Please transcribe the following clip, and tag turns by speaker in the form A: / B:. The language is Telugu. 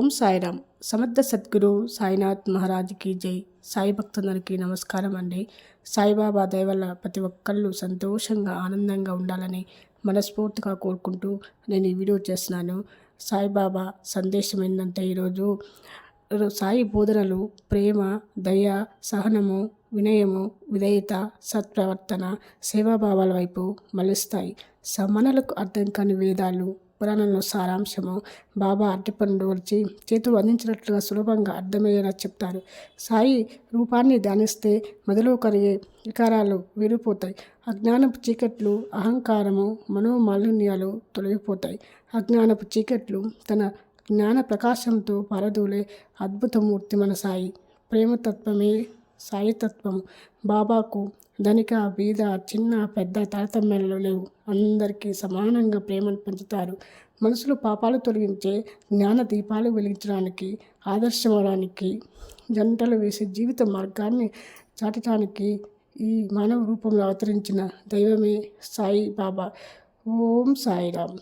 A: ఓం సాయిరామ్. సమర్థ సద్గురు సాయినాథ్ మహారాజ్కి జై. సాయి భక్తులందరికీ నమస్కారం అండి. సాయిబాబా దయ వల్ల ప్రతి ఒక్కళ్ళు సంతోషంగా ఆనందంగా ఉండాలని మనస్ఫూర్తిగా కోరుకుంటూ నేను ఈ వీడియో చేస్తున్నాను. సాయిబాబా సందేశం ఏంటంటే ఈరోజు సాయి బోధనలు ప్రేమ, దయ, సహనము, వినయము, విధేయత, సత్ప్రవర్తన, సేవాభావాల వైపు మలుస్తాయి. మనలకు అర్థం కాని వేదాలు, పురాణంలో సారాంశము బాబా అరటిపండు వచ్చి చేతులు అందించినట్లుగా సులభంగా అర్థమయ్యేలా చెప్తారు. సాయి రూపాన్ని ధ్యానిస్తే మొదలు కలిగే వికారాలు వీడిపోతాయి. అజ్ఞానపు చీకట్లు, అహంకారము, మనోమాలిన్యాలు తొలగిపోతాయి. అజ్ఞానపు చీకట్లు తన జ్ఞాన ప్రకాశంతో పారదూలే అద్భుతమూర్తి మన సాయి. ప్రేమతత్వమే సాయితత్వము. బాబాకు ధనిక, బీద, చిన్న, పెద్ద తారతమ్యాలు లేవు. అందరికీ సమానంగా ప్రేమను పంచుతారు. మనసులో పాపాలు తొలగించే జ్ఞాన దీపాలు వెలిగించడానికి, ఆదర్శమవడానికి, జంటలు వేసే జీవిత మార్గాన్ని చాటడానికి ఈ మానవ రూపంలో అవతరించిన దైవమే సాయి బాబా. ఓం సాయిరామ్.